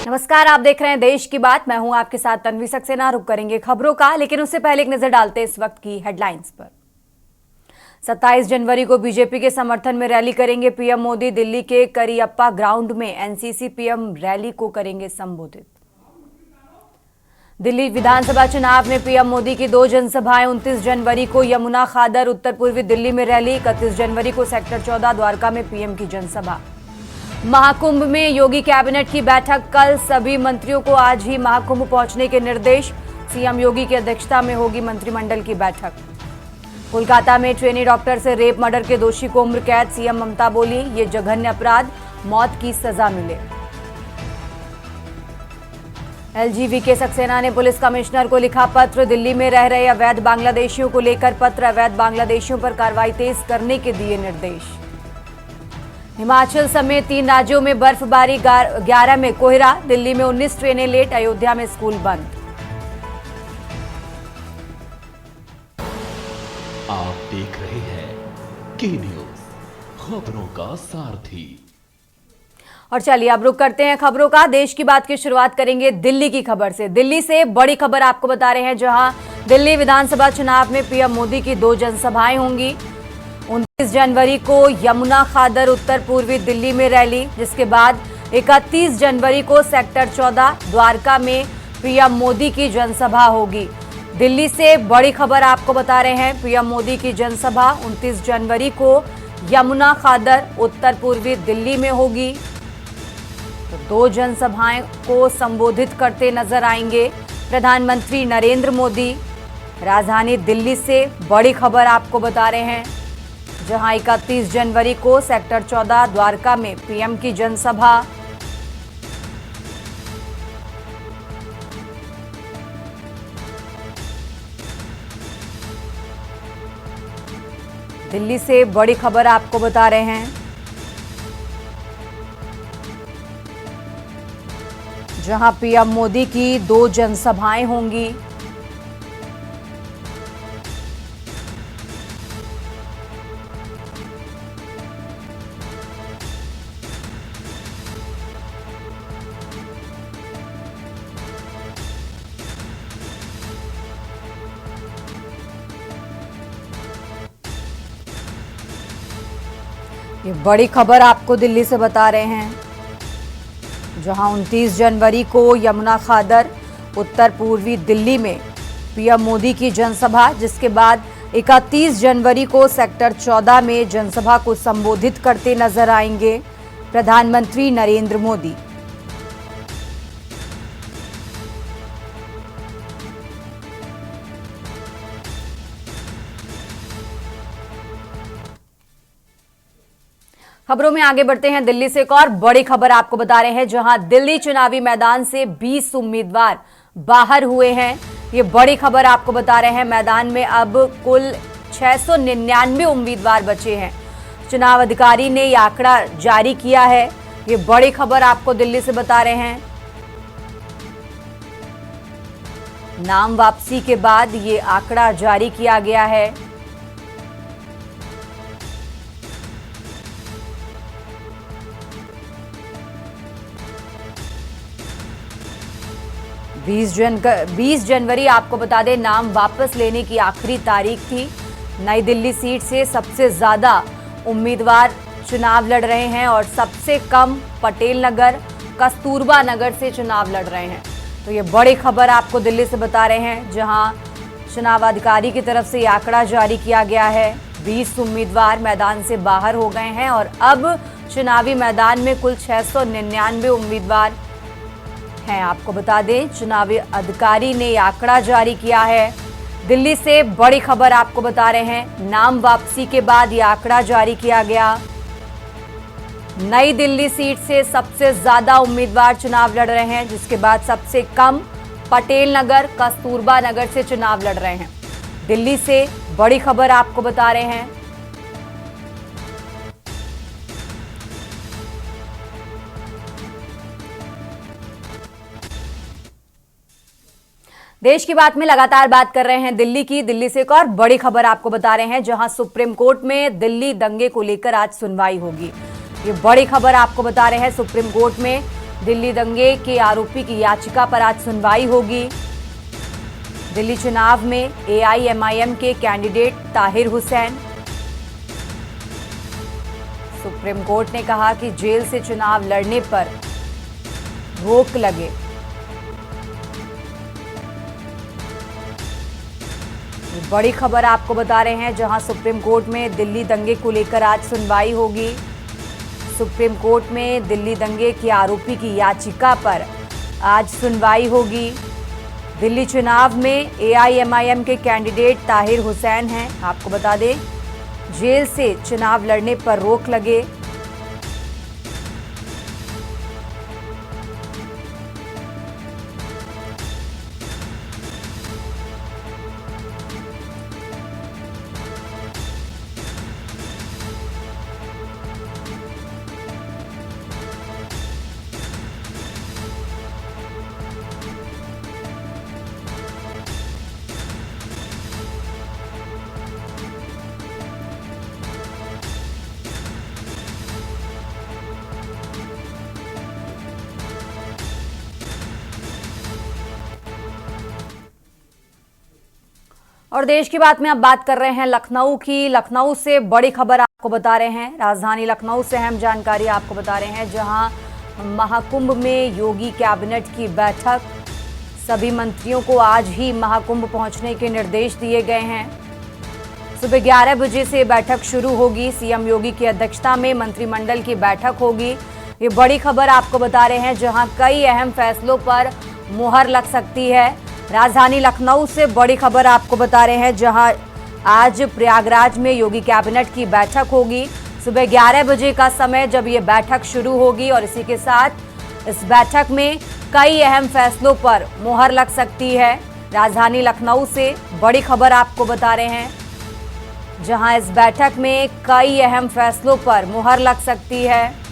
नमस्कार, आप देख रहे हैं देश की बात। मैं हूं आपके साथ तन्वी सक्सेना। रुक करेंगे खबरों का, लेकिन उससे पहले एक नजर डालते हैं इस वक्त की हेडलाइंस पर। 27 जनवरी को बीजेपी के समर्थन में रैली करेंगे पीएम मोदी। दिल्ली के करियप्पा ग्राउंड में एनसीसी पीएम रैली को करेंगे संबोधित। दिल्ली विधानसभा चुनाव में पीएम मोदी की 2 जनसभाएं। 29 जनवरी को यमुना खादर उत्तर पूर्वी दिल्ली में रैली। 31 जनवरी को सेक्टर 14 द्वारका में पीएम की जनसभा। महाकुंभ में योगी कैबिनेट की बैठक कल। सभी मंत्रियों को आज ही महाकुंभ पहुंचने के निर्देश। सीएम योगी की अध्यक्षता में होगी मंत्रिमंडल की बैठक। कोलकाता में ट्रेनी डॉक्टर से रेप मर्डर के दोषी को उम्र कैद। सीएम ममता बोली, ये जघन्य अपराध, मौत की सजा मिले। एलजीवी सक्सेना ने पुलिस कमिश्नर को लिखा पत्र। दिल्ली में रह रहे अवैध बांग्लादेशियों को लेकर पत्र। अवैध बांग्लादेशियों पर कार्रवाई तेज करने के दिए निर्देश। हिमाचल समेत 3 राज्यों में बर्फबारी। 11 में कोहरा। दिल्ली में 19 ट्रेनें लेट। अयोध्या में स्कूल बंद। आप देख रहे हैं के न्यूज, खबरों का सारथी। और चलिए अब रुक करते हैं खबरों का। देश की बात की शुरुआत करेंगे दिल्ली की खबर से। दिल्ली से बड़ी खबर आपको बता रहे हैं, जहां दिल्ली विधानसभा चुनाव में पीएम मोदी की 2 जनसभाएं होंगी। 29 जनवरी को यमुना खादर उत्तर पूर्वी दिल्ली में रैली, जिसके बाद 31 जनवरी को सेक्टर 14 द्वारका में पीएम मोदी की जनसभा होगी। दिल्ली से बड़ी खबर आपको बता रहे हैं, पीएम मोदी की जनसभा 29 जनवरी को यमुना खादर उत्तर पूर्वी दिल्ली में होगी। तो 2 जनसभाएं को संबोधित करते नजर आएंगे प्रधानमंत्री नरेंद्र मोदी। राजधानी दिल्ली से बड़ी खबर आपको बता रहे हैं, जहां 31 जनवरी को सेक्टर 14 द्वारका में पीएम की जनसभा। दिल्ली से बड़ी खबर आपको बता रहे हैं, जहां पीएम मोदी की 2 जनसभाएं होंगी। ये बड़ी खबर आपको दिल्ली से बता रहे हैं, जहां 29 जनवरी को यमुना खादर उत्तर पूर्वी दिल्ली में पीएम मोदी की जनसभा, जिसके बाद 31 जनवरी को सेक्टर 14 में जनसभा को संबोधित करते नजर आएंगे प्रधानमंत्री नरेंद्र मोदी। खबरों में आगे बढ़ते हैं। दिल्ली से एक और बड़ी खबर आपको बता रहे हैं, जहां दिल्ली चुनावी मैदान से 20 उम्मीदवार बाहर हुए हैं। ये बड़ी खबर आपको बता रहे हैं, मैदान में अब कुल 699 उम्मीदवार बचे हैं। चुनाव अधिकारी ने यह आंकड़ा जारी किया है। ये बड़ी खबर आपको दिल्ली से बता रहे हैं। नाम वापसी के बाद ये आंकड़ा जारी किया गया है। 20 जनवरी आपको बता दें, नाम वापस लेने की आखिरी तारीख थी। नई दिल्ली सीट से सबसे ज्यादा उम्मीदवार चुनाव लड़ रहे हैं और सबसे कम पटेल नगर, कस्तूरबा नगर से चुनाव लड़ रहे हैं। तो ये बड़ी खबर आपको दिल्ली से बता रहे हैं, जहां चुनाव अधिकारी की तरफ से ये आंकड़ा जारी किया गया है। 20 उम्मीदवार मैदान से बाहर हो गए हैं और अब चुनावी मैदान में कुल 699 उम्मीदवार हैं। आपको बता दें, चुनावी अधिकारी ने यह आंकड़ा जारी किया है। दिल्ली से बड़ी खबर आपको बता रहे हैं, नाम वापसी के बाद यह आंकड़ा जारी किया गया। नई दिल्ली सीट से सबसे ज्यादा उम्मीदवार चुनाव लड़ रहे हैं, जिसके बाद सबसे कम पटेल नगर, कस्तूरबा नगर से चुनाव लड़ रहे हैं। दिल्ली से बड़ी खबर आपको बता रहे हैं। देश की बात में लगातार बात कर रहे हैं दिल्ली की। दिल्ली से एक और बड़ी खबर आपको बता रहे हैं, जहां सुप्रीम कोर्ट में दिल्ली दंगे को लेकर आज सुनवाई होगी। ये बड़ी खबर आपको बता रहे हैं, सुप्रीम कोर्ट में दिल्ली दंगे के आरोपी की याचिका पर आज सुनवाई होगी। दिल्ली चुनाव में एआईएमआईएम के candidate Tahir Hussain. Supreme court ने कहा कि जेल से चुनाव लड़ने पर रोक लगे। बड़ी खबर आपको बता रहे हैं, जहां सुप्रीम कोर्ट में दिल्ली दंगे को लेकर आज सुनवाई होगी। सुप्रीम कोर्ट में दिल्ली दंगे के आरोपी की याचिका पर आज सुनवाई होगी। दिल्ली चुनाव में एआईएमआईएम के कैंडिडेट ताहिर हुसैन हैं। आपको बता दें, जेल से चुनाव लड़ने पर रोक लगे। और देश की बात में अब बात कर रहे हैं लखनऊ की। लखनऊ से बड़ी खबर आपको बता रहे हैं। राजधानी लखनऊ से अहम जानकारी आपको बता रहे हैं, जहां महाकुंभ में योगी कैबिनेट की बैठक। सभी मंत्रियों को आज ही महाकुंभ पहुंचने के निर्देश दिए गए हैं। सुबह 11 बजे से बैठक शुरू होगी। सीएम योगी की अध्यक्षता में मंत्रिमंडल की बैठक होगी। ये बड़ी खबर आपको बता रहे हैं, जहां कई अहम फैसलों पर मुहर लग सकती है। राजधानी लखनऊ से बड़ी खबर आपको बता रहे हैं, जहां आज प्रयागराज में योगी कैबिनेट की बैठक होगी। सुबह 11 बजे का समय जब ये बैठक शुरू होगी और इसी के साथ इस बैठक में कई अहम फैसलों पर मुहर लग सकती है। राजधानी लखनऊ से बड़ी खबर आपको बता रहे हैं, जहां इस बैठक में कई अहम फैसलों पर मुहर लग सकती है।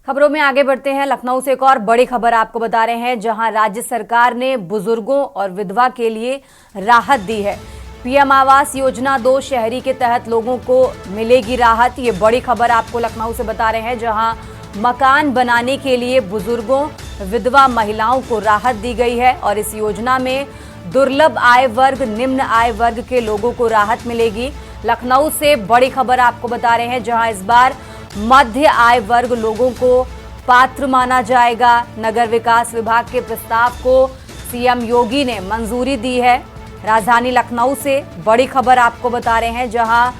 खबरों में आगे बढ़ते हैं। लखनऊ से एक और बड़ी खबर आपको बता रहे हैं, जहां राज्य सरकार ने बुजुर्गों और विधवा के लिए राहत दी है। पीएम आवास योजना 2 शहरी के तहत लोगों को मिलेगी राहत। ये बड़ी खबर आपको लखनऊ से बता रहे हैं, जहां मकान बनाने के लिए बुजुर्गों, विधवा महिलाओं को राहत दी गई है और इस योजना में दुर्लभ आय वर्ग, निम्न आय वर्ग के लोगों को राहत मिलेगी। लखनऊ से बड़ी खबर आपको बता रहे हैं, जहां इस बार मध्य आय वर्ग लोगों को पात्र माना जाएगा। नगर विकास विभाग के प्रस्ताव को सीएम योगी ने मंजूरी दी है। राजधानी लखनऊ से बड़ी खबर आपको बता रहे हैं, जहां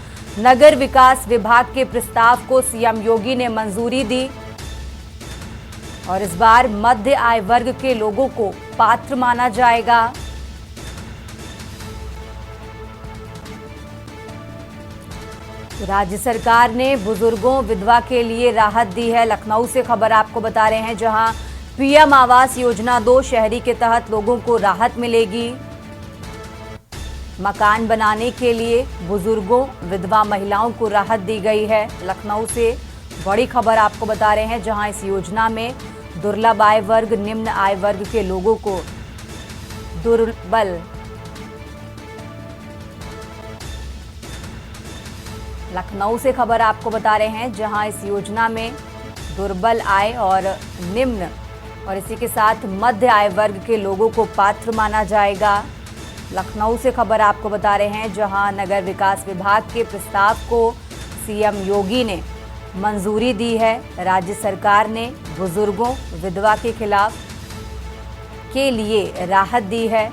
नगर विकास विभाग के प्रस्ताव को सीएम योगी ने मंजूरी दी और इस बार मध्य आय वर्ग के लोगों को पात्र माना जाएगा। राज्य सरकार ने बुजुर्गों, विधवा के लिए राहत दी है। लखनऊ से खबर आपको बता रहे हैं, जहां पीएम आवास योजना 2 शहरी के तहत लोगों को राहत मिलेगी। मकान बनाने के लिए बुजुर्गों, विधवा महिलाओं को राहत दी गई है। लखनऊ से बड़ी खबर आपको बता रहे हैं, जहां इस योजना में दुर्लभ आय वर्ग, निम्न आय वर्ग के लोगों को लखनऊ से खबर आपको बता रहे हैं, जहां इस योजना में दुर्बल आय और निम्न और इसी के साथ मध्य आय वर्ग के लोगों को पात्र माना जाएगा। लखनऊ से खबर आपको बता रहे हैं, जहां नगर विकास विभाग के प्रस्ताव को सीएम योगी ने मंजूरी दी है। राज्य सरकार ने बुजुर्गों, विधवा के खिलाफ के लिए राहत दी है।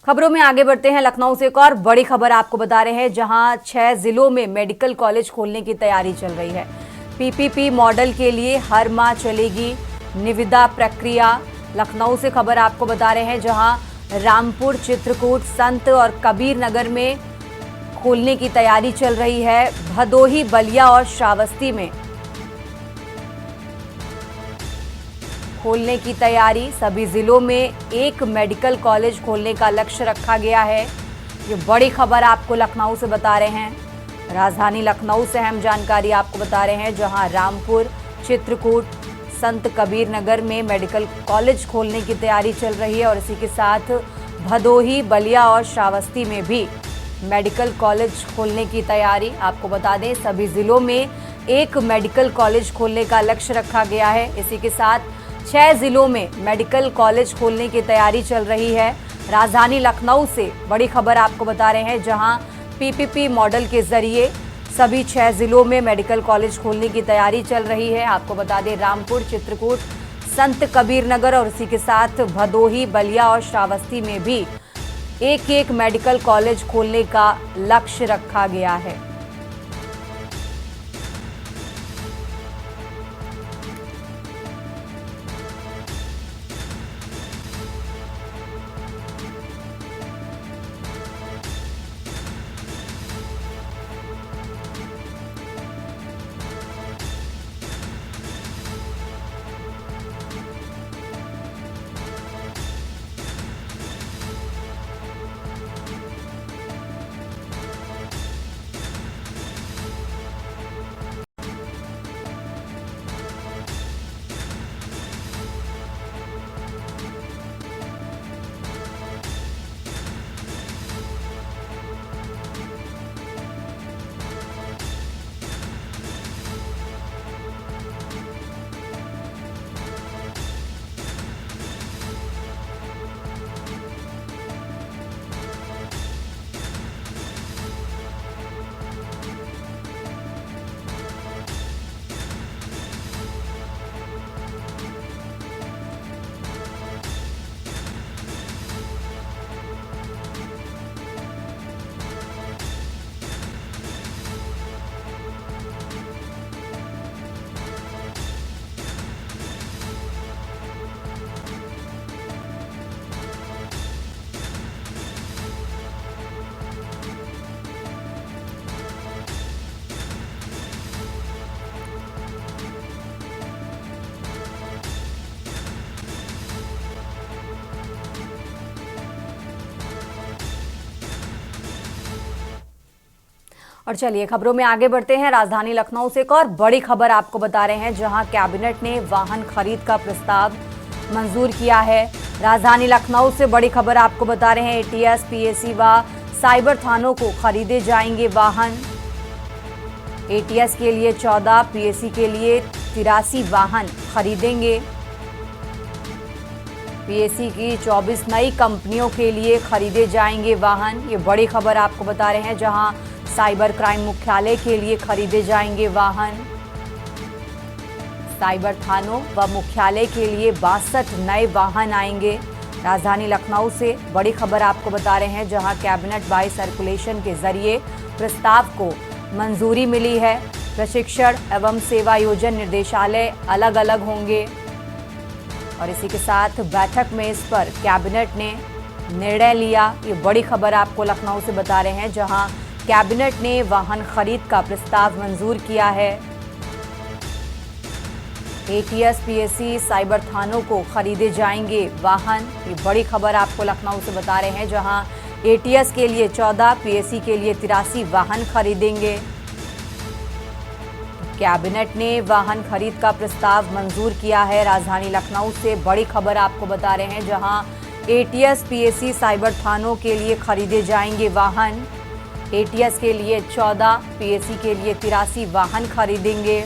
खबरों में आगे बढ़ते हैं। लखनऊ से एक और बड़ी खबर आपको बता रहे हैं, जहां 6 जिलों में मेडिकल कॉलेज खोलने की तैयारी चल रही है। पीपीपी मॉडल के लिए हर माह चलेगी निविदा प्रक्रिया। लखनऊ से खबर आपको बता रहे हैं, जहां रामपुर, चित्रकूट, संत और कबीर नगर में खोलने की तैयारी चल रही है। भदोही, बलिया और श्रावस्ती में खोलने की तैयारी, सभी जिलों में एक मेडिकल कॉलेज खोलने का लक्ष्य रखा गया है। ये बड़ी खबर आपको लखनऊ से बता रहे हैं। राजधानी लखनऊ से अहम जानकारी आपको बता रहे हैं, जहां रामपुर, चित्रकूट, संत कबीर नगर में मेडिकल कॉलेज खोलने की तैयारी चल रही है और इसी के साथ भदोही, बलिया और श्रावस्ती में भी मेडिकल कॉलेज खोलने की तैयारी। आपको बता दें, सभी जिलों में एक मेडिकल कॉलेज खोलने का लक्ष्य रखा गया है। इसी के साथ 6 जिलों में मेडिकल कॉलेज खोलने की तैयारी चल रही है। राजधानी लखनऊ से बड़ी खबर आपको बता रहे हैं, जहां पीपीपी मॉडल के जरिए सभी 6 जिलों में मेडिकल कॉलेज खोलने की तैयारी चल रही है। आपको बता दें, रामपुर, चित्रकूट, संत कबीर नगर और इसी के साथ भदोही, बलिया और श्रावस्ती में भी एक एक मेडिकल कॉलेज खोलने का लक्ष्य रखा गया है। और चलिए खबरों में आगे बढ़ते हैं। राजधानी लखनऊ से एक और बड़ी खबर आपको बता रहे हैं, जहां कैबिनेट ने वाहन खरीद का प्रस्ताव मंजूर किया है। राजधानी लखनऊ से बड़ी खबर आपको बता रहे हैं, एटीएस, पीएसी व साइबर थानों को खरीदे जाएंगे वाहन। एटीएस के लिए 14, पीएसी के लिए 83 वाहन खरीदेंगे। पीएसी की 24 नई कंपनियों के लिए खरीदे जाएंगे वाहन। ये बड़ी खबर आपको बता रहे हैं, जहां साइबर क्राइम मुख्यालय के लिए खरीदे जाएंगे वाहन। साइबर थानों व मुख्यालय के लिए 62 नए वाहन आएंगे। राजधानी लखनऊ से बड़ी खबर आपको बता रहे हैं, जहां कैबिनेट बाय सर्कुलेशन के जरिए प्रस्ताव को मंजूरी मिली है। प्रशिक्षण एवं सेवा योजन निर्देशालय अलग अलग होंगे और इसी के साथ बैठक में इस पर कैबिनेट ने निर्णय लिया। ये बड़ी खबर आपको लखनऊ से बता रहे हैं, जहां कैबिनेट ने वाहन खरीद का प्रस्ताव मंजूर किया है। एटीएस, पीएसी, साइबर थानों को खरीदे जाएंगे वाहन। ये बड़ी खबर आपको लखनऊ से बता रहे हैं, जहां एटीएस के लिए 14, पीएसी के लिए 83 वाहन खरीदेंगे। कैबिनेट ने वाहन खरीद का प्रस्ताव मंजूर किया है। राजधानी लखनऊ से बड़ी खबर आपको बता रहे हैं, जहां एटीएस, पीएसी, साइबर थानों के लिए खरीदे जाएंगे वाहन। एटीएस के लिए 14, पीएसी के लिए 83 वाहन खरीदेंगे।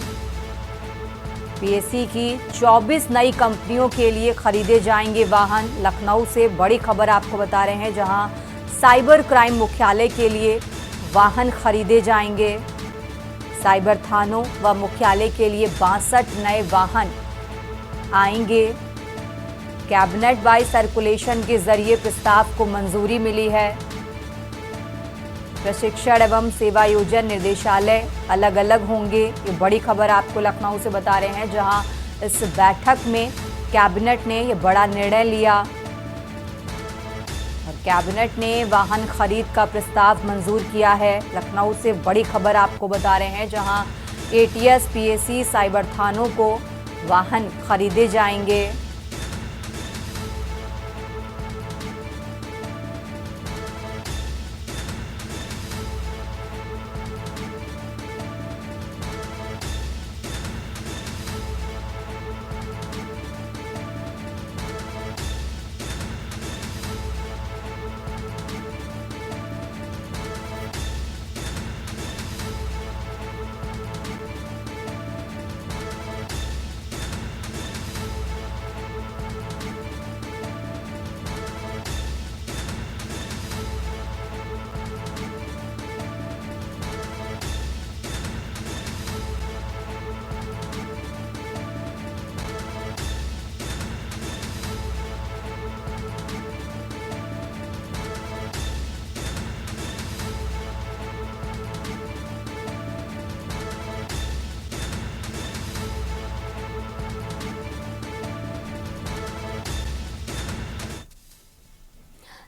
पीएसी की 24 नई कंपनियों के लिए खरीदे जाएंगे वाहन। लखनऊ से बड़ी खबर आपको बता रहे हैं, जहां साइबर क्राइम मुख्यालय के लिए वाहन खरीदे जाएंगे। साइबर थानों व मुख्यालय के लिए 62 नए वाहन आएंगे। कैबिनेट बाय सर्कुलेशन के जरिए प्रस्ताव को मंजूरी मिली है। प्रशिक्षण एवं सेवा योजन निर्देशालय अलग अलग होंगे। ये बड़ी खबर आपको लखनऊ से बता रहे हैं, जहां इस बैठक में कैबिनेट ने ये बड़ा निर्णय लिया और कैबिनेट ने वाहन खरीद का प्रस्ताव मंजूर किया है। लखनऊ से बड़ी खबर आपको बता रहे हैं, जहां एटीएस, पीएसी, साइबर थानों को वाहन खरीदे जाएंगे।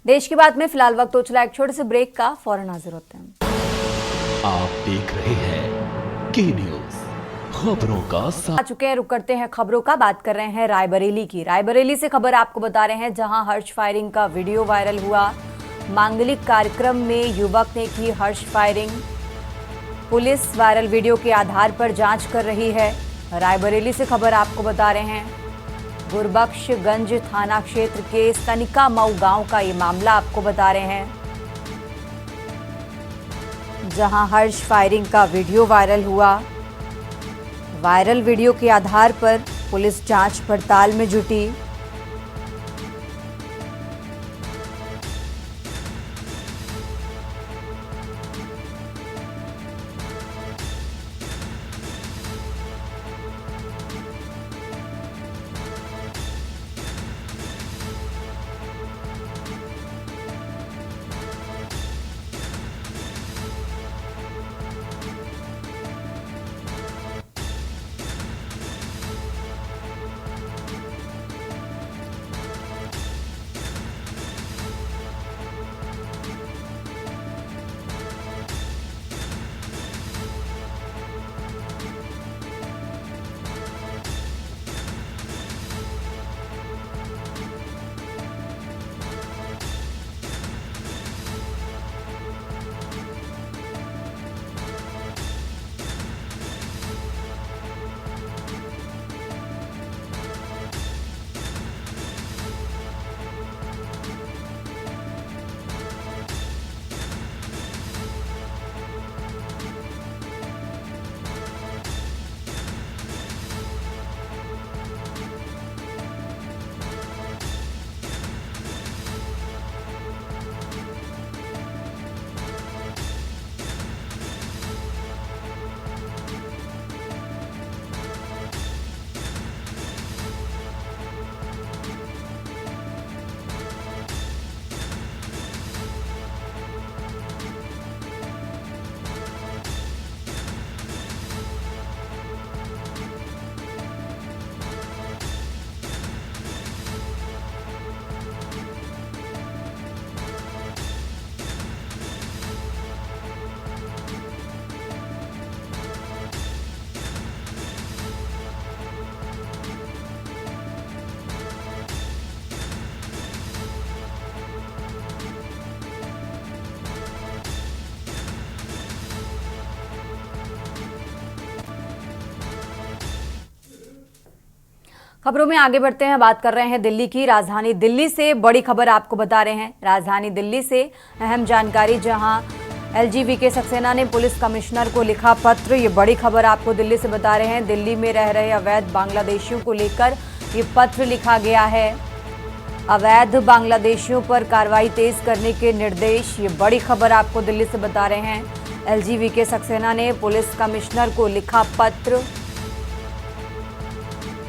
देश की बात में फिलहाल वक्त हो चला एक छोटे से ब्रेक का, फौरन हाजिर होते हैं। आप देख रहे हैं की न्यूज, खबरों का आ चुके हैं, रुक करते हैं खबरों का। बात कर रहे हैं रायबरेली की। रायबरेली से खबर आपको बता रहे हैं, जहां हर्ष फायरिंग का वीडियो वायरल हुआ। मांगलिक कार्यक्रम में युवक ने की हर्ष फायरिंग। पुलिस वायरल वीडियो के आधार पर जांच कर रही है। रायबरेली से खबर आपको बता रहे हैं, गुरबख्शगंज थाना क्षेत्र के सनिका मऊ गांव का ये मामला आपको बता रहे हैं, जहां हर्ष फायरिंग का वीडियो वायरल हुआ। वायरल वीडियो के आधार पर पुलिस जांच पड़ताल में जुटी। खबरों में आगे बढ़ते हैं, बात कर रहे हैं दिल्ली की। राजधानी दिल्ली से बड़ी खबर आपको बता रहे हैं। राजधानी दिल्ली से अहम जानकारी, जहां एलजीवी सक्सेना ने पुलिस कमिश्नर को लिखा पत्र। ये बड़ी खबर आपको दिल्ली से बता रहे हैं। दिल्ली में रह रहे अवैध बांग्लादेशियों को लेकर ये पत्र लिखा गया है। अवैध बांग्लादेशियों पर कार्रवाई तेज करने के निर्देश, ये बड़ी खबर आपको दिल्ली से बता रहे हैं। एलजीवी सक्सेना ने पुलिस कमिश्नर को लिखा पत्र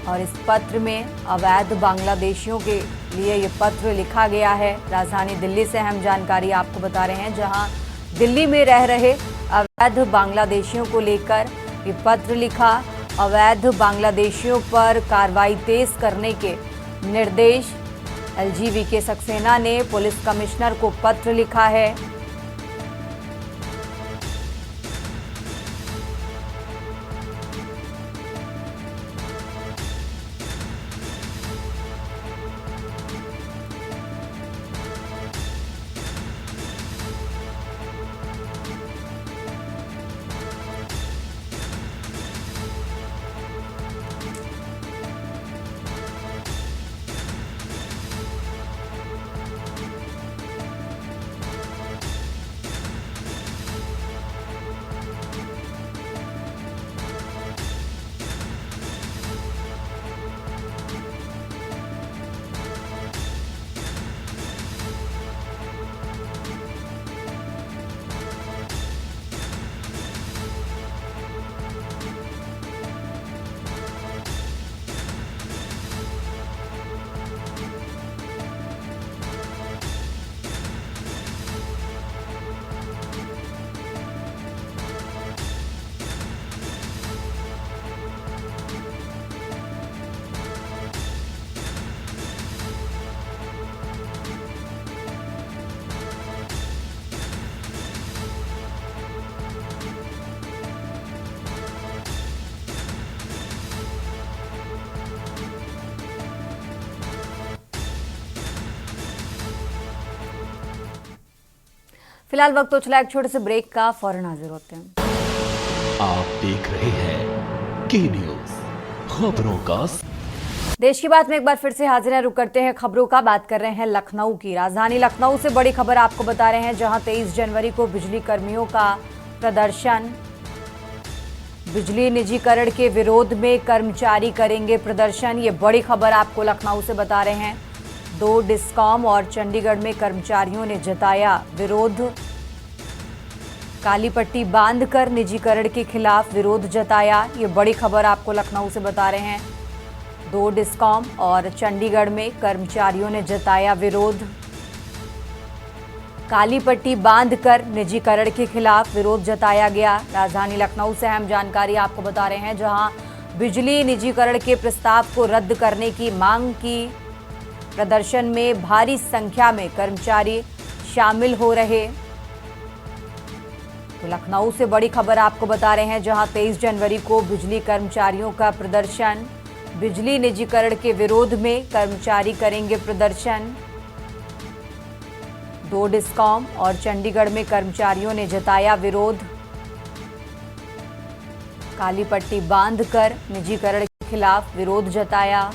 और इस पत्र में अवैध बांग्लादेशियों के लिए ये पत्र लिखा गया है। राजधानी दिल्ली से अहम जानकारी आपको बता रहे हैं, जहां दिल्ली में रह रहे अवैध बांग्लादेशियों को लेकर ये पत्र लिखा। अवैध बांग्लादेशियों पर कार्रवाई तेज करने के निर्देश, एलजीवी सक्सेना ने पुलिस कमिश्नर को पत्र लिखा है। फिलहाल वक्त तो चला एक छोटे से ब्रेक का, फौरन हाजिर होते हैं। आप देख रहे हैं के न्यूज खबरों का। देश की बात में एक बार फिर से हाजिर हैं। रुक करते हैं खबरों का, बात कर रहे हैं लखनऊ की। राजधानी लखनऊ से बड़ी खबर आपको बता रहे हैं, जहां 23 जनवरी को बिजली कर्मियों का प्रदर्शन। बिजली निजीकरण के विरोध में कर्मचारी करेंगे प्रदर्शन, ये बड़ी खबर आपको लखनऊ से बता रहे हैं। 2 डिस्कॉम और चंडीगढ़ में कर्मचारियों ने जताया विरोध। काली पट्टी बांधकर निजीकरण के खिलाफ विरोध जताया, ये बड़ी खबर आपको लखनऊ से बता रहे हैं। 2 डिस्कॉम और चंडीगढ़ में कर्मचारियों ने जताया विरोध। काली पट्टी बांधकर निजीकरण के खिलाफ विरोध जताया गया। राजधानी लखनऊ से अहम जानकारी आपको बता रहे हैं, जहां बिजली निजीकरण के प्रस्ताव को रद्द करने की मांग की। प्रदर्शन में भारी संख्या में कर्मचारी शामिल हो रहे। तो लखनऊ से बड़ी खबर आपको बता रहे हैं, जहां 23 जनवरी को बिजली कर्मचारियों का प्रदर्शन। बिजली निजीकरण के विरोध में कर्मचारी करेंगे प्रदर्शन। 2 डिस्कॉम और चंडीगढ़ में कर्मचारियों ने जताया विरोध। काली पट्टी बांधकर निजीकरण के खिलाफ विरोध जताया।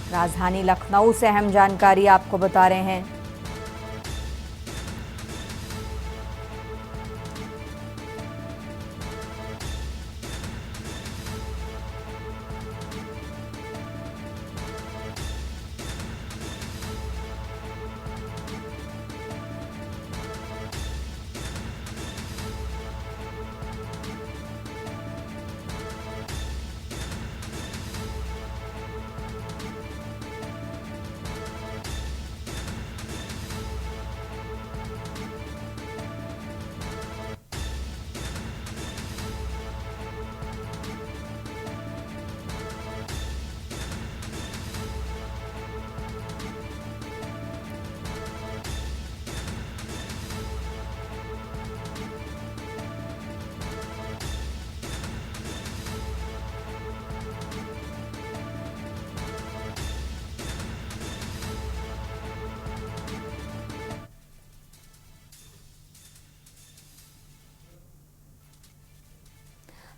राजधानी लखनऊ से अहम जानकारी आपको बता रहे हैं।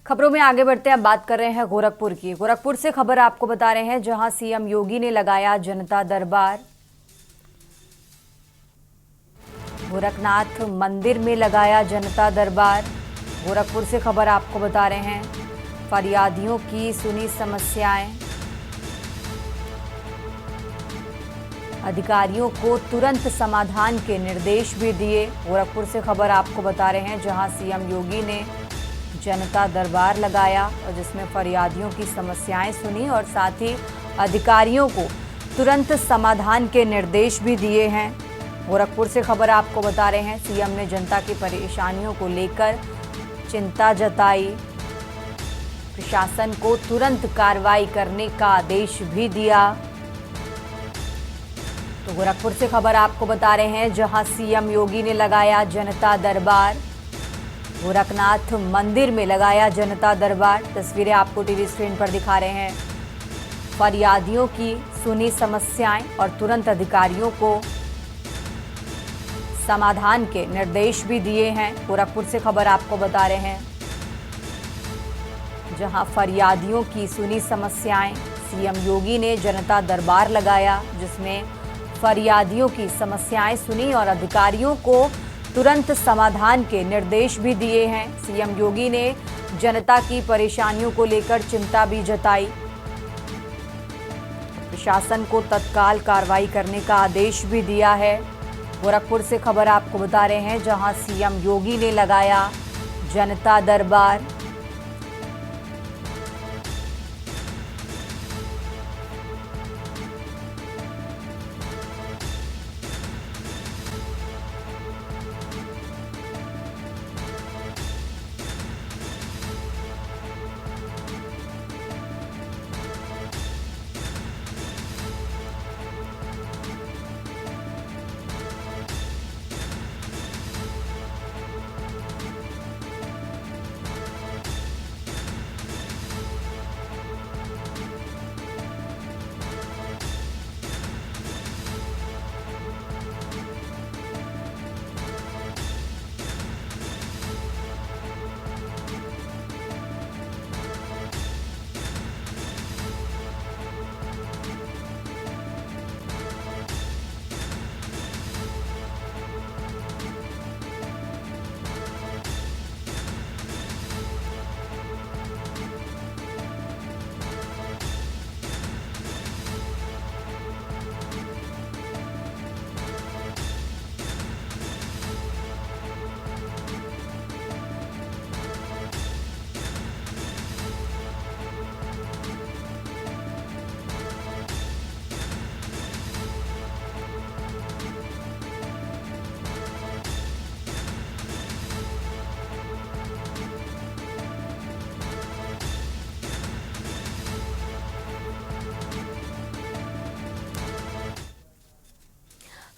खबरों में आगे बढ़ते हैं, अब बात कर रहे हैं गोरखपुर की। गोरखपुर से खबर आपको बता रहे हैं, जहां सीएम योगी ने लगाया जनता दरबार। गोरखनाथ मंदिर में लगाया जनता दरबार। गोरखपुर से खबर आपको बता रहे हैं, फरियादियों की सुनी समस्याएं। अधिकारियों को तुरंत समाधान के निर्देश भी दिए। गोरखपुर से खबर आपको बता रहे हैं, जहां सीएम योगी ने जनता दरबार लगाया और जिसमें फरियादियों की समस्याएं सुनी और साथ ही अधिकारियों को तुरंत समाधान के निर्देश भी दिए हैं। गोरखपुर से खबर आपको बता रहे हैं, सीएम ने जनता की परेशानियों को लेकर चिंता जताई। प्रशासन को तुरंत कार्रवाई करने का आदेश भी दिया। तो गोरखपुर से खबर आपको बता रहे हैं, जहां सीएम योगी ने लगाया जनता दरबार। गोरखनाथ मंदिर में लगाया जनता दरबार। तस्वीरें आपको टीवी स्क्रीन पर दिखा रहे हैं। फरियादियों की सुनी समस्याएं और तुरंत अधिकारियों को समाधान के निर्देश भी दिए हैं। गोरखपुर से खबर आपको बता रहे हैं, जहां फरियादियों की सुनी समस्याएं। सीएम योगी ने जनता दरबार लगाया, जिसमें फरियादियों की समस्याएं सुनी और अधिकारियों को तुरंत समाधान के निर्देश भी दिए हैं। सीएम योगी ने जनता की परेशानियों को लेकर चिंता भी जताई। प्रशासन को तत्काल कार्रवाई करने का आदेश भी दिया है। गोरखपुर से खबर आपको बता रहे हैं, जहां सीएम योगी ने लगाया जनता दरबार।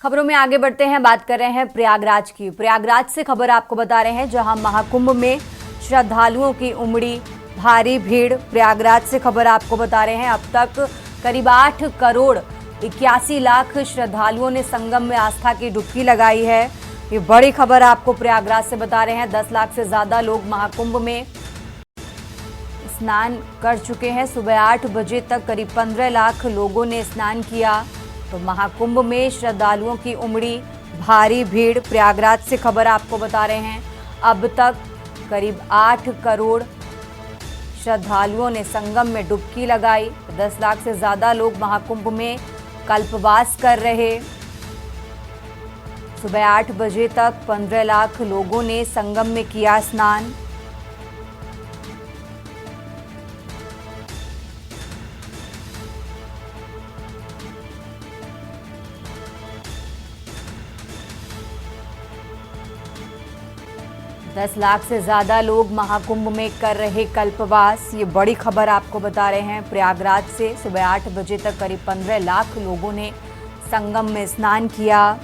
खबरों में आगे बढ़ते हैं, बात कर रहे हैं प्रयागराज की। प्रयागराज से खबर आपको बता रहे हैं, जहां महाकुंभ में श्रद्धालुओं की उमड़ी भारी भीड़। प्रयागराज से खबर आपको बता रहे हैं, अब तक करीब 8 करोड़ 81 लाख श्रद्धालुओं ने संगम में आस्था की डुबकी लगाई है। ये बड़ी खबर आपको प्रयागराज से बता रहे हैं। 10 लाख से ज्यादा लोग महाकुंभ में स्नान कर चुके हैं। सुबह 8 बजे तक करीब 15 लाख लोगों ने स्नान किया। तो महाकुंभ में श्रद्धालुओं की उमड़ी भारी भीड़। प्रयागराज से खबर आपको बता रहे हैं, अब तक करीब 8 करोड़ श्रद्धालुओं ने संगम में डुबकी लगाई। 10 लाख से ज्यादा लोग महाकुंभ में कल्पवास कर रहे। सुबह 8 बजे तक 15 लाख लोगों ने संगम में किया स्नान। दस लाख से ज्यादा लोग महाकुंभ में कर रहे कल्पवास। ये बड़ी खबर आपको बता रहे हैं प्रयागराज से। सुबह 8 बजे तक करीब 15 लाख लोगों ने संगम में स्नान किया।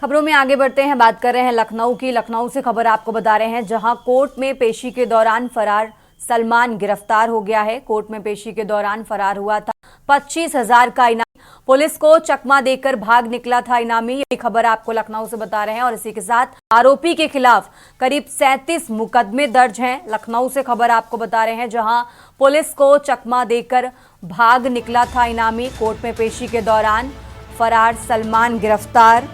खबरों में आगे बढ़ते हैं, बात कर रहे हैं लखनऊ की। लखनऊ से खबर आपको बता रहे हैं, जहां कोर्ट में पेशी के दौरान फरार सलमान गिरफ्तार हो गया है। कोर्ट में पेशी के दौरान फरार हुआ था। 25,000 का इनाम पुलिस को चकमा देकर भाग निकला था इनामी। ये खबर आपको लखनऊ से बता रहे हैं। और इसी के साथ आरोपी के खिलाफ करीब 37 मुकदमे दर्ज हैं। लखनऊ से खबर आपको बता रहे हैं, जहां पुलिस को चकमा देकर भाग निकला था इनामी। कोर्ट में पेशी के दौरान फरार सलमान गिरफ्तार।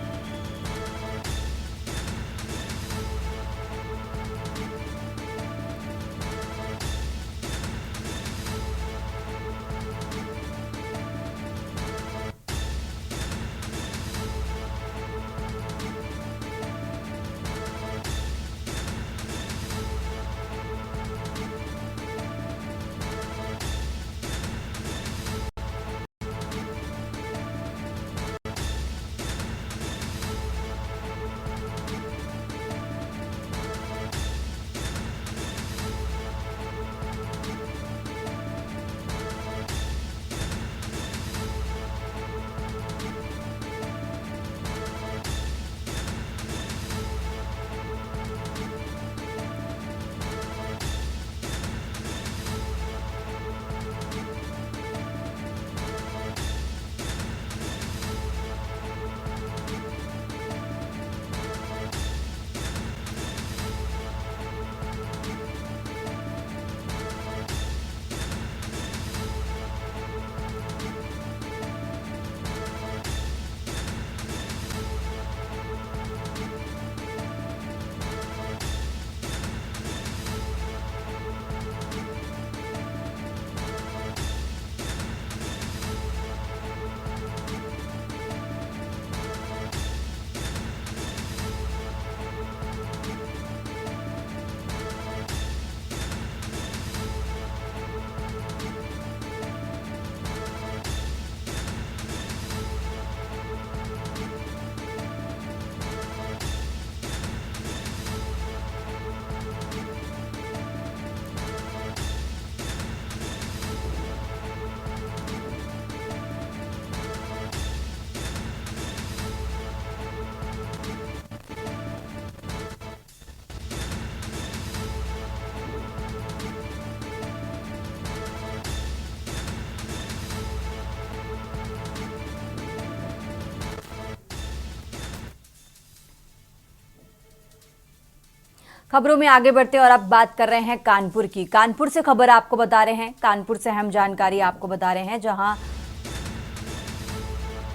खबरों में आगे बढ़ते हैं और अब बात कर रहे हैं कानपुर की। कानपुर से खबर आपको बता रहे हैं, कानपुर से अहम जानकारी आपको बता रहे हैं, जहां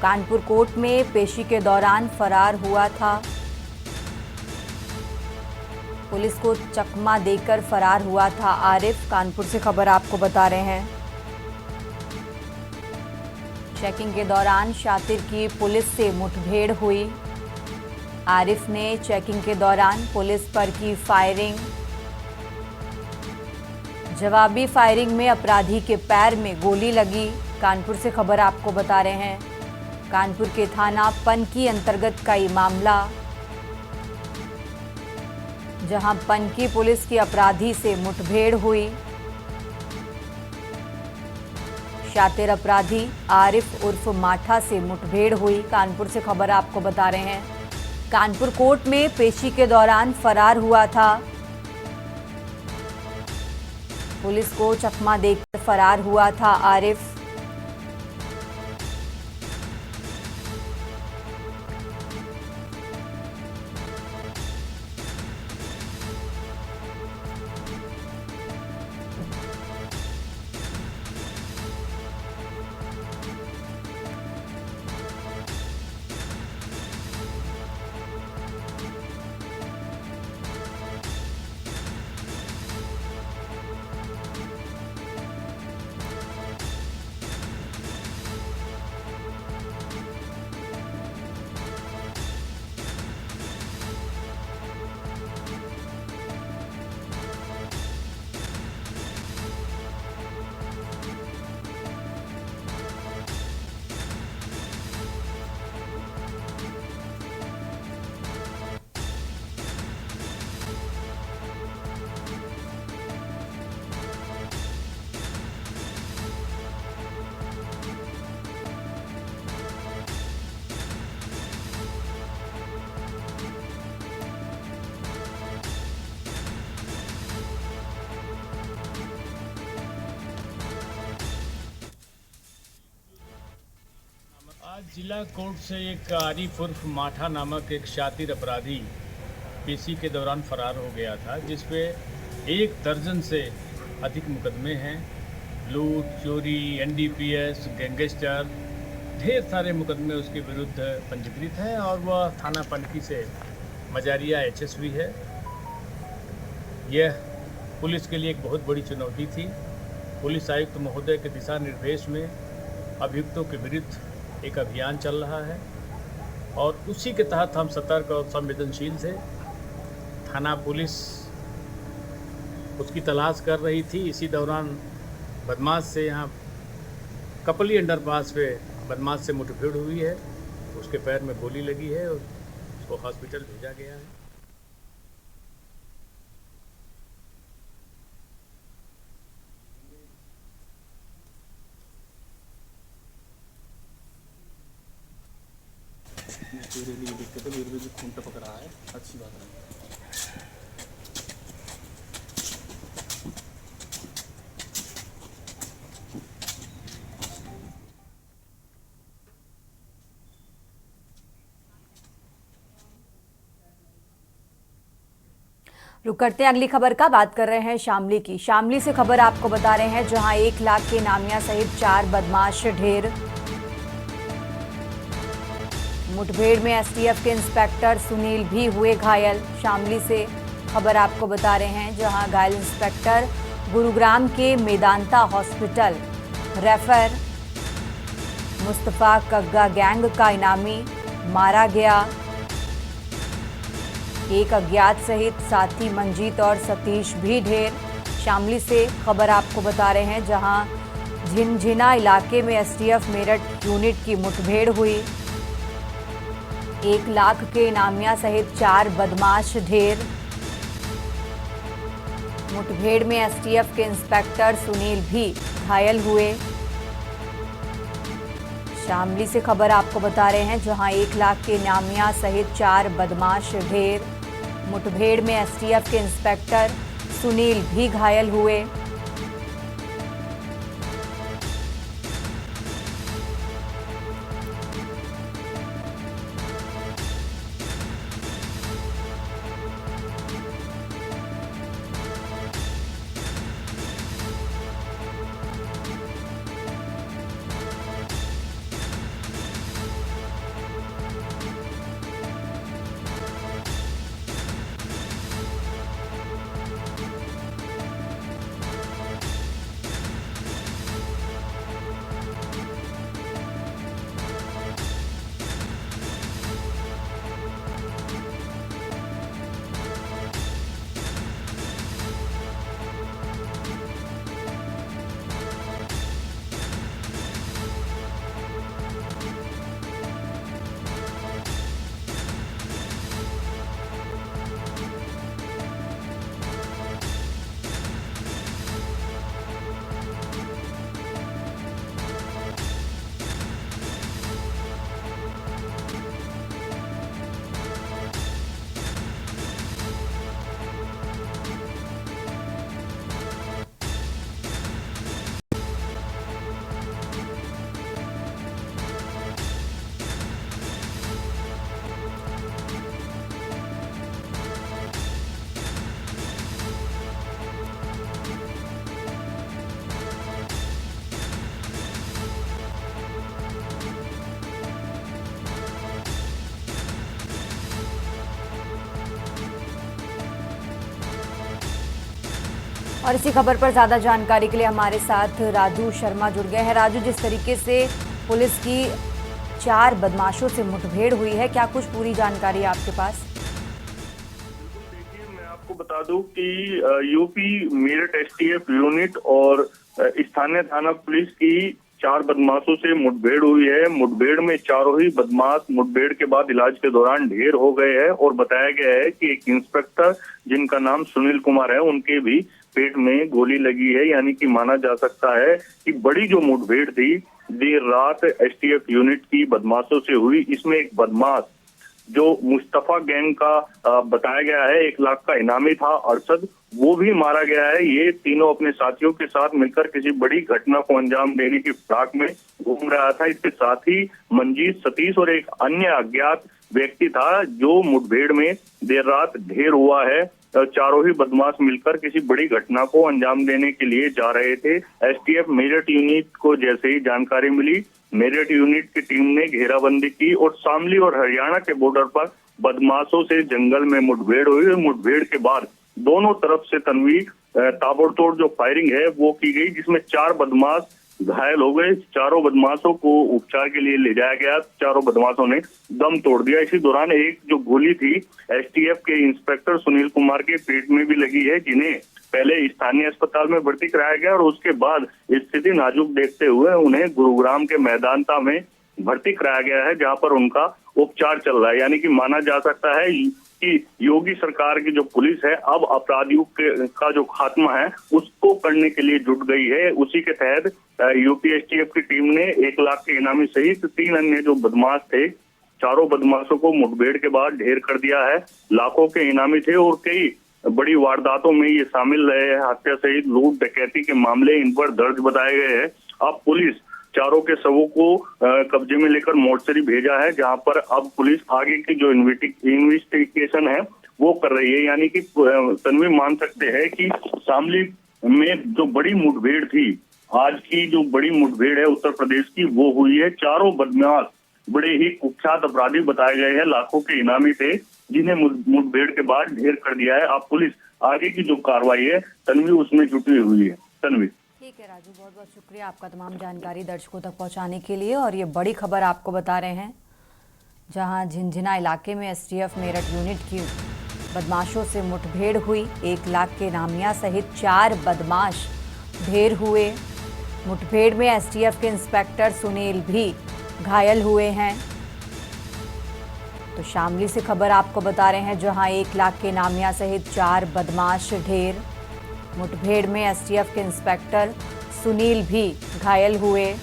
कानपुर कोर्ट में पेशी के दौरान फरार हुआ था। पुलिस को चकमा देकर फरार हुआ था आरिफ। कानपुर से खबर आपको बता रहे हैं। चेकिंग के दौरान शातिर की पुलिस से मुठभेड़ हुई। आरिफ ने चेकिंग के दौरान पुलिस पर की फायरिंग। जवाबी फायरिंग में अपराधी के पैर में गोली लगी। कानपुर से खबर आपको बता रहे हैं। कानपुर के थाना पनकी अंतर्गत का ये मामला। जहां पनकी पुलिस की अपराधी से मुठभेड़ हुई। शातिर अपराधी आरिफ उर्फ माठा से मुठभेड़ हुई। कानपुर से खबर आपको बता रहे हैं, कानपुर कोर्ट में पेशी के दौरान फरार हुआ था। पुलिस को चकमा देकर फरार हुआ था आरिफ। आज जिला कोर्ट से एक आरिफ उर्फ माठा नामक एक शातिर अपराधी पेशी के दौरान फरार हो गया था, जिसपे 1 दर्जन से अधिक मुकदमे हैं। लूट, चोरी, एनडीपीएस, गैंगस्टर, ढेर सारे मुकदमे उसके विरुद्ध पंजीकृत हैं और वह थाना पनकी से मजारिया एचएसवी है। यह पुलिस के लिए एक बहुत बड़ी चुनौती थी। पुलिस आयुक्त महोदय के दिशा निर्देश में अभियुक्तों के विरुद्ध एक अभियान चल रहा है और उसी के तहत हम सतर्क और संवेदनशील थे। थाना पुलिस उसकी तलाश कर रही थी। इसी दौरान बदमाश से यहाँ कपली अंडरपास पे बदमाश से मुठभेड़ हुई है। उसके पैर में गोली लगी है और उसको हॉस्पिटल भेजा गया है। तेरे लिए दिक्कत है, मेरे भी खून टपक रहा है, अच्छी बात नहीं। रुक करते हैं अगली खबर का। बात कर रहे हैं शामली की। शामली से खबर आपको बता रहे हैं, जहां 1 लाख के नामिया सहित 4 बदमाश ढेर। मुठभेड़ में एसटीएफ के इंस्पेक्टर सुनील भी हुए घायल। शामली से खबर आपको बता रहे हैं, जहां घायल इंस्पेक्टर गुरुग्राम के Medanta hospital refer. Mustafa Kagga gang का इनामी मारा गया। एक अज्ञात सहित साथी मंजीत और सतीश भी ढेर। शामली से खबर आपको बता रहे हैं, जहां झिनझिना इलाके में एसटीएफ मेरठ यूनिट की मुठभेड़ हुई। 1 लाख के इनामिया सहित 4 बदमाश ढेर। मुठभेड़ में एसटीएफ के इंस्पेक्टर सुनील भी घायल हुए। शामली से खबर आपको बता रहे हैं, जहां 1 लाख के इनामिया सहित 4 बदमाश ढेर। मुठभेड़ में एसटीएफ के इंस्पेक्टर सुनील भी घायल हुए। और इसी खबर पर ज्यादा जानकारी के लिए हमारे साथ राजू शर्मा जुड़ गए हैं। राजू, जिस तरीके से पुलिस की 4 बदमाशों से मुठभेड़ हुई है, क्या कुछ पूरी जानकारी है आपके पास? देखिए, मैं आपको बता दूं कि यूपी मेरठ एसटीएफ यूनिट और स्थानीय थाना पुलिस की 4 बदमाशों से मुठभेड़ हुई है। मुठभेड़ में चारों ही बदमाश मुठभेड़ के बाद इलाज के दौरान ढेर हो गए हैं और बताया गया है कि एक इंस्पेक्टर जिनका नाम सुनील कुमार है, उनके भी पेट में गोली लगी है। यानी कि माना जा सकता है कि बड़ी जो मुठभेड़ थी देर रात एसटीएफ यूनिट की बदमाशों से हुई। इसमें एक बदमाश जो मुस्तफा गैंग का बताया गया है, 1 लाख का इनामी था, अरशद, वो भी मारा गया है। ये तीनों अपने साथियों के साथ मिलकर किसी बड़ी घटना को अंजाम देने की फिराक में घूम रहा था। इसके साथ ही मंजीत, सतीश और एक अन्य अज्ञात व्यक्ति था जो मुठभेड़ में देर रात ढेर हुआ है। चारों ही बदमाश मिलकर किसी बड़ी घटना को अंजाम देने के लिए जा रहे थे। एसटीएफ मेरठ यूनिट को जैसे ही जानकारी मिली, मेरठ यूनिट की टीम ने घेराबंदी की और शामली और हरियाणा के बॉर्डर पर बदमाशों से जंगल में मुठभेड़ हुई। मुठभेड़ के बाद दोनों तरफ से तन्वी ताबड़तोड़ जो फायरिंग है वो की गई, जिसमें 4 बदमाश घायल हो गए। चारों बदमाशों को उपचार के लिए ले जाया गया। चारों बदमाशों ने दम तोड़ दिया। इसी दौरान एक जो गोली थी एसटीएफ के इंस्पेक्टर सुनील कुमार के पेट में भी लगी है, जिन्हें पहले स्थानीय अस्पताल में भर्ती कराया गया और उसके बाद स्थिति नाजुक देखते हुए उन्हें गुरुग्राम के मैदानता में भर्ती कराया गया है, जहां पर उनका उपचार चल रहा है। यानी कि माना जा सकता है कि योगी सरकार की जो पुलिस है अब अपराधियों का जो खात्मा है उसको करने के लिए जुट गई है। उसी के तहत यूपी एसटीएफ की टीम ने 1 लाख के इनामी सहित 3 अन्य जो बदमाश थे, चारों बदमाशों को मुठभेड़ के बाद ढेर कर दिया है। लाखों के इनामी थे और कई बड़ी वारदातों में ये शामिल रहे हैं। हत्या सहित लूट डकैती के मामले इन पर दर्ज बताए गए हैं। अब पुलिस चारों के शवों को कब्जे में लेकर मोर्चरी भेजा है, जहां पर अब पुलिस आगे की जो इन्वेस्टिगेशन है वो कर रही है। यानी कि तन्वी मान सकते हैं कि शामली में जो बड़ी मुठभेड़ थी, आज की जो बड़ी मुठभेड़ है उत्तर प्रदेश की, वो हुई है। चारों बदमाश बड़े ही कुख्यात अपराधी बताए गए हैं, लाखों के इनामी थे, जिन्हें मुठभेड़ के बाद ढेर कर दिया है। अब पुलिस आगे की जो कार्रवाई है तन्वी उसमें जुटी हुई है। तन्वी, ठीक है राजू, बहुत बहुत शुक्रिया आपका तमाम जानकारी दर्शकों तक पहुंचाने के लिए। और ये बड़ी खबर आपको बता रहे हैं, जहां झिंझिना इलाके में एसटीएफ मेरठ यूनिट की बदमाशों से मुठभेड़ हुई। 1 लाख के नामिया सहित 4 बदमाश ढेर हुए। मुठभेड़ में एसटीएफ के इंस्पेक्टर सुनील भी घायल हुए हैं। तो शामली से खबर आपको बता रहे हैं, जहां 1 लाख के नामिया सहित 4 बदमाश ढेर। मुठभेड़ में एसटीएफ के इंस्पेक्टर सुनील भी घायल हुए।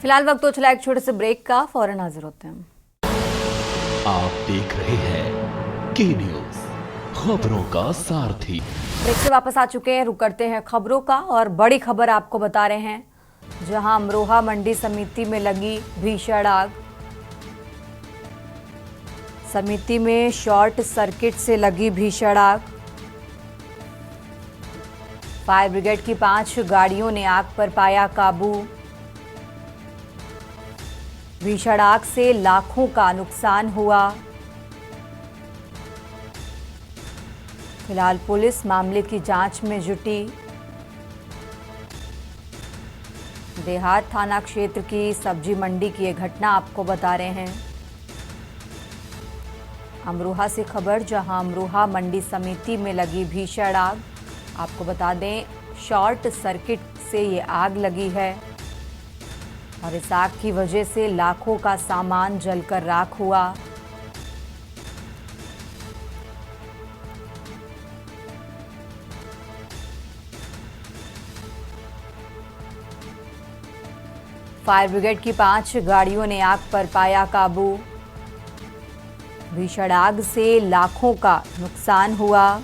फिलहाल वक्त तो चला एक छोटे से ब्रेक का, फौरन हाजिर होते हैं। आप देख रहे हैं के न्यूज, खबरों का सारथी। ब्रेक से वापस आ चुके हैं, रुक करते हैं खबरों का। और बड़ी खबर आपको बता रहे हैं, जहां अमरोहा मंडी समिति में लगी भीषण आग। समिति में शॉर्ट सर्किट से लगी भीषण आग। फायर ब्रिगेड की 5 गाड़ियों ने आग पर पाया काबू। भीषण आग से लाखों का नुकसान हुआ। फिलहाल पुलिस मामले की जांच में जुटी। देहात थाना क्षेत्र की सब्जी मंडी की ये घटना आपको बता रहे हैं। अमरोहा से खबर, जहां अमरोहा मंडी समिति में लगी भीषण आग। आपको बता दें, शॉर्ट सर्किट से ये आग लगी है और इस आग की वजह से लाखों का सामान जलकर राख हुआ। फायर ब्रिगेड की 5 गाड़ियों ने आग पर पाया काबू। भीषण आग से लाखों का नुकसान हुआ।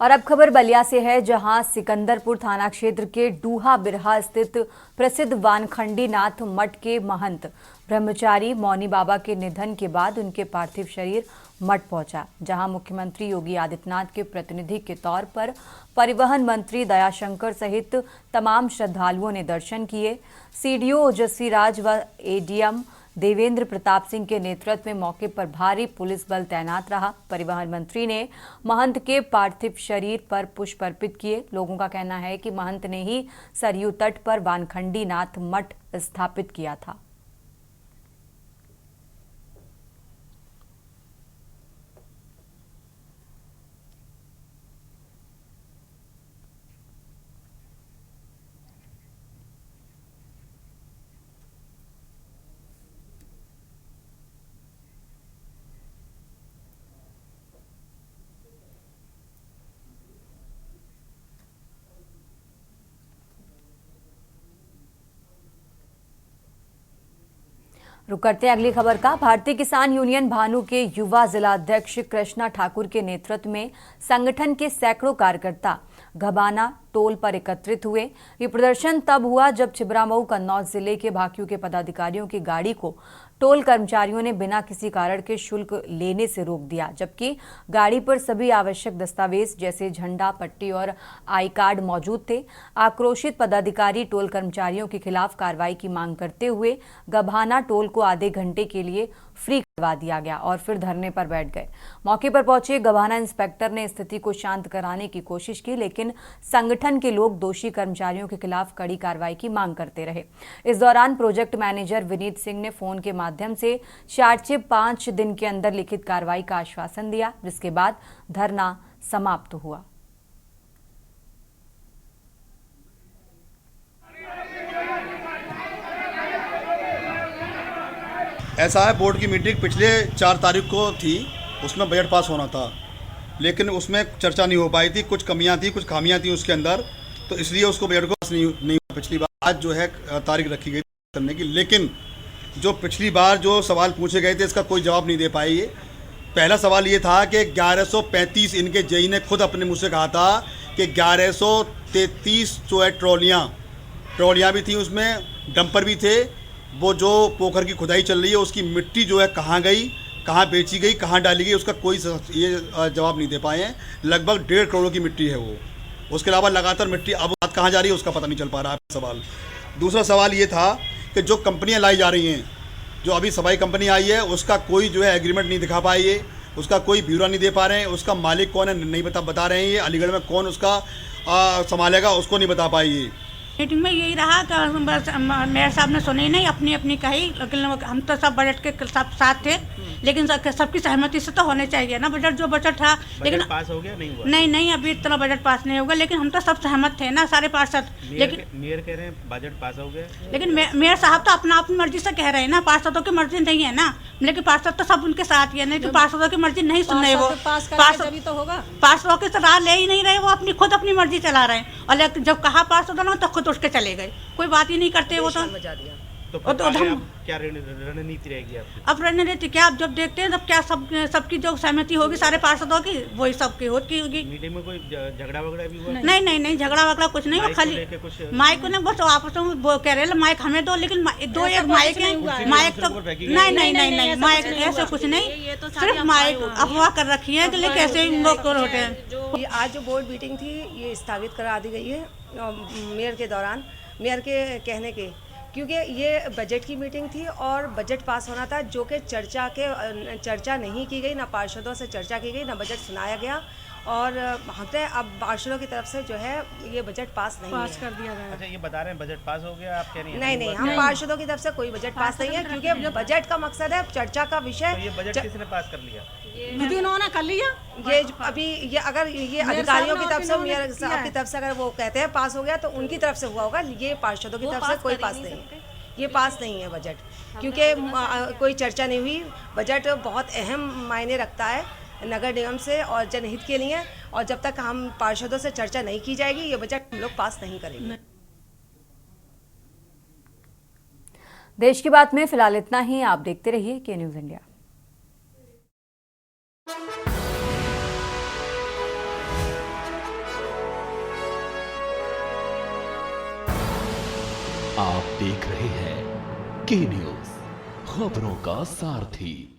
और अब खबर बलिया से है, जहां सिकंदरपुर थाना क्षेत्र के डूहा बिरहा स्थित प्रसिद्ध वानखंडी नाथ मठ के महंत ब्रह्मचारी मौनी बाबा के निधन के बाद उनके पार्थिव शरीर मठ पहुंचा, जहां मुख्यमंत्री योगी आदित्यनाथ के प्रतिनिधि के तौर पर परिवहन मंत्री दयाशंकर सहित तमाम श्रद्धालुओं ने दर्शन किए। सीडीओ ओजस्वी राज व एडीएम देवेंद्र प्रताप सिंह के नेतृत्व में मौके पर भारी पुलिस बल तैनात रहा। परिवहन मंत्री ने महंत के पार्थिव शरीर पर पुष्प अर्पित किए। लोगों का कहना है कि महंत ने ही सरयू तट पर वानखंडी नाथ मठ स्थापित किया था। रुक करते हैं अगली खबर का। भारतीय किसान यूनियन भानु के युवा जिलाध्यक्ष कृष्णा ठाकुर के नेतृत्व में संगठन के सैकड़ों कार्यकर्ता घबाना टोल पर एकत्रित हुए। ये प्रदर्शन तब हुआ जब छिबरामऊ कन्नौज जिले के भाकियू के पदाधिकारियों की गाड़ी को टोल कर्मचारियों ने बिना किसी कारण के शुल्क लेने से रोक दिया, जबकि गाड़ी पर सभी आवश्यक दस्तावेज जैसे झंडा, पट्टी और आई कार्ड मौजूद थे। आक्रोशित पदाधिकारी टोल कर्मचारियों के खिलाफ कार्रवाई की मांग करते हुए गभाना टोल को आधे घंटे के लिए फ्री करवा दिया गया और फिर धरने पर बैठ गए। मौके पर पहुंचे गभाना इंस्पेक्टर ने स्थिति को शांत कराने की कोशिश की, लेकिन संगठन के लोग दोषी कर्मचारियों के खिलाफ कड़ी कार्रवाई की मांग करते रहे। इस दौरान प्रोजेक्ट मैनेजर विनीत सिंह ने फोन के माध्यम से 4-5 दिन के अंदर लिखित कार्रवाई का आश्वासन दिया, जिसके बाद धरना समाप्त हुआ। ऐसा है, बोर्ड की मीटिंग पिछले 4 तारीख को थी, उसमें बजट पास होना था, लेकिन उसमें चर्चा नहीं हो पाई थी। कुछ कमियां थी, कुछ खामियां थी उसके अंदर, तो इसलिए उसको बजट को पास नहीं हुआ पिछली बार। आज जो है तारीख रखी गई करने की, लेकिन जो पिछली बार जो सवाल पूछे गए थे इसका कोई जवाब नहीं दे पाई है। पहला सवाल ये था कि 1135 इनके जेई ने खुद अपने मुँह से कहा था कि 1133 जो है ट्रॉलियाँ भी थी, उसमें डंपर भी थे। वो जो पोखर की खुदाई चल रही है उसकी मिट्टी जो है कहाँ गई, कहाँ बेची गई, कहाँ डाली गई, उसका कोई ये जवाब नहीं दे पाए हैं। लगभग 1.5 करोड़ की मिट्टी है वो। उसके अलावा लगातार मिट्टी अब बात कहाँ जा रही है उसका पता नहीं चल पा रहा है सवाल। दूसरा सवाल ये था कि जो कंपनियां लाई जा रही हैं, जो अभी सफाई कंपनी आई है, उसका कोई जो है एग्रीमेंट नहीं दिखा पाई है, उसका कोई ब्यौरा नहीं दे पा रहे हैं, उसका मालिक कौन है नहीं बता रहे हैं। ये अलीगढ़ में कौन उसका संभालेगा उसको नहीं बता पाई है। मीटिंग में यही रहा कि मेयर साहब ने सुनी नहीं, अपनी अपनी कही, लेकिन हम तो सब बजट के सब साथ थे, लेकिन सबकी सहमति से तो होने चाहिए ना बजट, जो बजट था। लेकिन पास हो गया नहीं हुआ? नहीं अभी इतना बजट पास नहीं होगा, लेकिन हम तो सब सहमत थे ना, सारे पार्षद। लेकिन मेयर कह रहे हैं बजट पास हो गया, लेकिन मेयर साहब तो अपनी मर्जी से कह रहे हैं ना, पार्षदों की मर्जी नहीं है ना। लेकिन पार्षद तो सब उनके साथ ही है, नहीं तो पार्षदों की मर्जी नहीं सुन रहे वो। पार्षदों की सलाह ले ही नहीं रहे, वो खुद अपनी मर्जी चला रहे हैं। और जब कहा पार्षदों ने तो खुद उठ के चले गए, कोई बात ही नहीं करते वो तो। तो और तो फिर आगे हम- अब क्या रणनीति रहेगी आपकी? अब रणनीति क्या, आप जब देखते हैं तब क्या सबकी जो सहमति होगी सारे पार्षदों की वही सबकी होती होगी। मीटिंग में कोई झगड़ा वगड़ा भी हुआ? नहीं झगड़ा वगड़ा कुछ नहीं, वो माइक को खाली लेके कुछ माइक ने बस आपस में वो कह रहे हैं माइक हमें दो, लेकिन दो एक माइक है, माइक तो नहीं माइक ऐसा कुछ नहीं, सिर्फ माइक अफवाह कर रखी है कि लेकिन कैसे लोग को होते हैं। ये आज जो बोर्ड मीटिंग थी ये स्थगित करा दी गई है मेयर के दौरान, मेयर के कहने के, क्योंकि ये बजट की मीटिंग थी और बजट पास होना था, जो कि चर्चा नहीं की गई, ना पार्षदों से चर्चा की गई, ना बजट सुनाया गया। और हमने अब पार्षदों की तरफ से जो है ये बजट पास नहीं है। कर दिया गया। अच्छा, ये बता रहे हैं बजट पास हो गया, आप कह रही हैं नहीं, हम पार्षदों की तरफ से कोई बजट पास नहीं है, क्योंकि बजट का मकसद है चर्चा का विषय। तो ये बजट किसने पास कर लिया? उन्होंने कर लिया ये अभी ये अगर ये अधिकारियों की तरफ से, मेयर साहब की तरफ से अगर वो कहते हैं पास हो गया तो उनकी तरफ से हुआ होगा, ये पार्षदों की तरफ से कोई पास नहीं है। ये पास नहीं है बजट, क्योंकि कोई चर्चा नहीं हुई। बजट बहुत अहम मायने रखता है नगर निगम से और जनहित के लिए, और जब तक हम पार्षदों से चर्चा नहीं की जाएगी ये बजट हम लोग पास नहीं करेंगे। देश की बात में फिलहाल इतना ही। आप देखते रहिए के न्यूज़ इंडिया। आप देख रहे हैं के न्यूज़, खबरों का सारथी।